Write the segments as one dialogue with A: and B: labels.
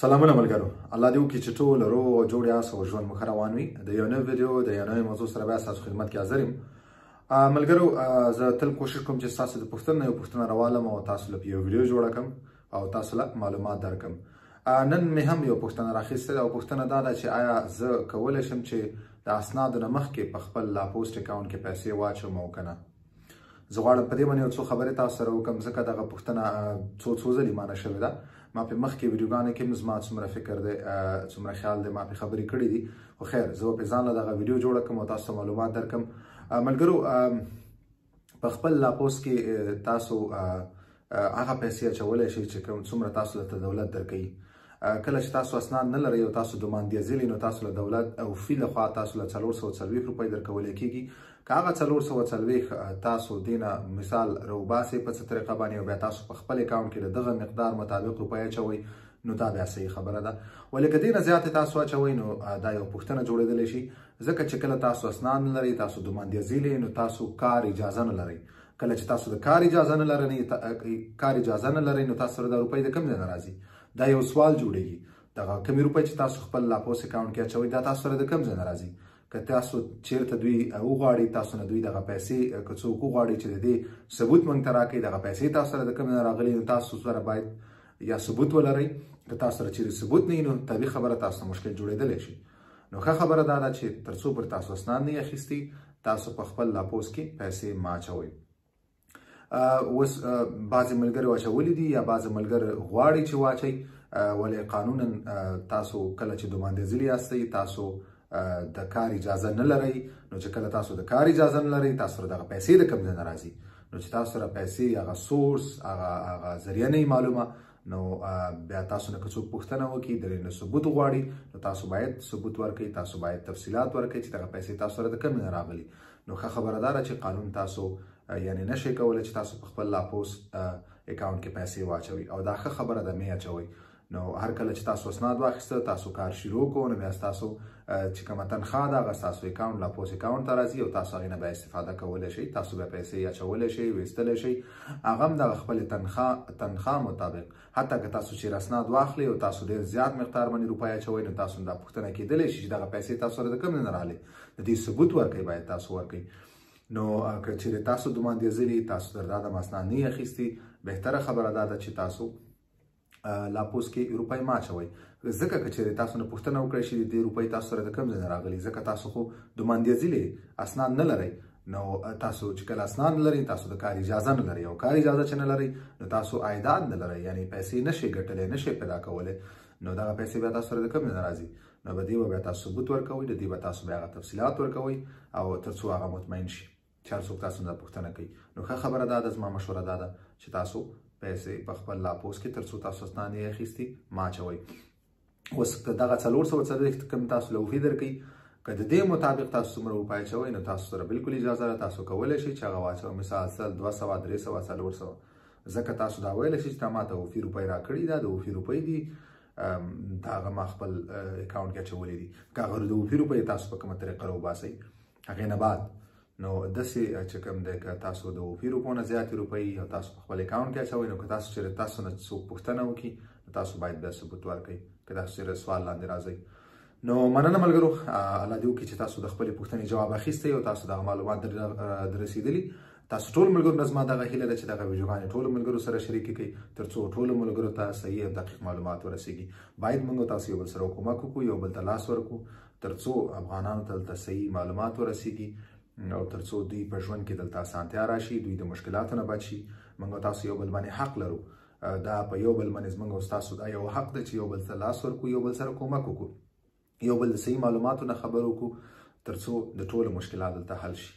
A: سلامونه ملګرو، الله دې وکړي چې ټول روغ او جوړ یاست او ژوند مو ښه روان وي. د یو نوي ویډیو د یو نوې موضوع سره بیا ستاسو خدمت کې حاضر یم. ملګرو، زه تل کوشش کوم چې ستاسو د پوښتنې یو پوښتنه راوالم او تاسو له یو ویډیو جوړه کړم او تاسو له معلومات درکړم. نن مې هم یو پوښتنه راخیستې ده او پوښتنه دا ده چې آیا زه کولی شم چې د اسنادو نه مخکې په خپل لا پوسټ اکاونټ کې پیسې واچوم او که نه؟ زه غواړم په دې باندې یو څو خبرې تاسو سره وکړم، ځکه دغه پوښتنه څو ځلې مانه شوې ده. ما په مخکې ویډیوګانو کې زما څومره فکر دی، څومره خیال دی، ما په خبرې کړې دي. خو خیر، زه به په ځان له دغه ویډیو جوړه کړم او تاسو ته معلومات درکړم. ملګرو، په خپل لا پوسټ کې تاسو هغه پیسې اچولی شئ چې کوم څومره تاسو ته دولت درکوي. کله چې تاسو اسناد نه لرئ او تاسو دوماندیزلي، نو تاسو له دولت او فی لخوا تاسو له 440 روپۍ درکولی کېږي. که هغه 440 تاسو دینه مثال راوباسئ په څه طریقه باندې او بیا تاسو په خپل اکاونټ کې د دغه مقدار مطابق روپۍ اچوئ، نو دا بیا صحیح خبره ده. ولې که دې نه زیاتې تاسو اچوئ نو دا یو پوښتنه جوړېدلی شي، ځکه چې کله تاسو اسناد نه لرئ، تاسو دوماندیزلي، نو تاسو کار اجازه نه لرئ. کله چې تاسو د کار اجازه نه لرئ نو تاسو سره دا روپۍ د کوم ځای نه راځي؟ دا یو سوال جوړیږي. دغه کمې روپۍ چې تاسو خپل لا پوسټ اکاونټ کې اچوئ، دا تاسو سره د کوم ځای نه راځي؟ که تاسو چیرته دوی وغواړي، تاسو نه دوی دغه پیسې که څوک وغواړي چې د دې ثبوت موږ ته راکړي، دغه پیسې تاسو سره د کوم ځای نه راغلي، نو تاسو سره باید یا ثبوت ولرئ. که تاسو سره چیرې ثبوت نه وي، نو طبیعي خبره تاسو ته مشکل جوړېدلی شي. نو ښه خبره دا ده چې تر څو پر تاسو اسناد نه اخیستي، تاسو په خپل لا پوسټ کې پیسې مه اچوئ. اوس بعضې ملګري واچولي دي یا بعضې ملګري غواړي چې واچئ، ولې قانونا تاسو کله چې دوماندیزلي یاستئ، تاسو د کار اجازه نه لرئ. نو چې کله تاسو د کار اجازه نه لرئ، تاسو سره دغه پیسې د کوم ځای نه راځي؟ نو چې تاسو سره پیسې هغه سورس، هغه ذریعه نه معلومه، نو بیا تاسو نه که څوک پوښتنه وکړي، د نه ثبوت وغواړي، نو تاسو باید ثبوت ورکړئ، تاسو باید تفصیلات ورکړئ چې دغه پیسې تاسو سره د کوم ځای نه راغلي. نو ښه خبره دا ده چې قانون تاسو یعنې نشئ کولی چې تاسو په خپل لا پوسټ اکاونټ کې پیسې واچوئ، او دا ښه خبره ده، مې اچوئ. نو هر کله چې تاسو اسناد واخیسته، تاسو کار شروع کوئ، نو بیا ستاسو چې کومه تنخواه ده هغه ستاسو اکاونټ لا پوسټ اکاونټ ته راځي او تاسو هغې نه بیا استفاده کولی شئ. تاسو بیا پیسې اچولی شئ، ویستلی شئ، هغه هم دغه خپلې تنخواه مطابق. حتی که تاسو چیرې اسناد واخلئ او تاسو ډېر زیات مقدار باندې روپۍ اچوئ، نو تاسو دا پوښتنه کېدلی شي چې دغه پیسې تاسو سره د کوم ځای نه راغلې. د دې ثبوت ورکوئ، باید تاسو ورکوئ. نو که چیرې تاسو دوماندیزلي، تاسو تر دا د اسناد نه اخیستي، بهتره خبره دا ده چې تاسو لا پوسټ کې روپۍ مه اچوئ. ځکه که چیرې تاسو نه پوښتنه وکړئ چې د دې روپۍ تاسو سره د کوم ځای نه راغلي، ځکه تاسو خو دوماندیزلي اسناد نه لرئ. نو تاسو چې کله اسناد نه لرئ، تاسو د کار اجازه نه لرئ، او کار اجازه چې نه لرئ، نو تاسو عایدات نه لرئ، یعنې پیسې نشئ ګټلی، نشئ پیدا کولی. نو دغه پیسې بیا تاسو سره د کوم ځای نه راځي؟ نو په دې به بیا تاسو ثبوت ورکوئ، د دې به تاسو بیا هغه تفصیلات ورکوئ، او تر څو هغه مطمئن شي چې هر څوک تاسو نه پوښتنه کوي. نو ښه خبره دا ده، زما مشوره دا ده چې تاسو پیسې په خپل لا پوسټ کې تر څو تاسو اسناد یې اخیستي مه اچوئ. اوس که دغه 440 کوم تاسو له وفي درکوي، که د دې مطابق تاسو څومره روپۍ اچوئ، نو تاسو سره بالکل اجازه ده، تاسو کولی شئ چې هغه واچوئ، مثال 200 300 400. ځکه تاسو دا ویلی شئ چې تا ما ته وفي روپۍ راکړي، دا د وفي روپۍ دي، دا هغه ما خپل اکاونټ کې اچولي دي. که هغه د وفي روپۍ تاسو په کومه طریقه راوباسئ، هغې نه بعد نو داسې چې کوم دی، که تاسو د وفي روپو نه زیاتې روپۍ او تاسو په خپل اکاونټ کې اچوئ، نو که تاسو چیرې تاسو نه څوک پوښتنه وکړي، نو تاسو باید بیا ثبوت ورکړئ، که تاسو چیرې سوال لاندې راځئ. نو مننه ملګرو، الله دې وکړي چې تاسو د خپلې پوښتنې جواب اخیستی او تاسو دغه معلومات دررسېدلي. تاسو ټول ملګرو نه زما دغه هیله ده چې دغه ویډیوګانې ټولو ملګرو سره شریکې کړئ، تر څو ټولو ملګرو ته صحیح او دقیق معلومات ورسیږي. باید موږ تاسو یو بل سره کومک وکړو، یو بل ته لاس ورکړو، تر څو افغانانو ته دلته صحیح معلومات ورسیږي، او تر څو دوی په ژوند کې دلته اسانتیا راشي، دوی د مشکلاتو نه بچ شي. موږ تاسو یو بل باندې حق لرو، دا په یو بل باندې زموږ او ستاسو دا یو حق دی چې یو بل ته لاس ورکړو، یو بل سره کومک وکړو، یو بل د صحیح معلوماتو نه خبر وکړو، تر څو د ټولو مشکلات دلته حل شي.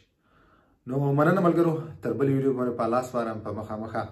A: نو مننه ملګرو، تر بلې ویډیو باندې په لاس وارم، په مخامخه.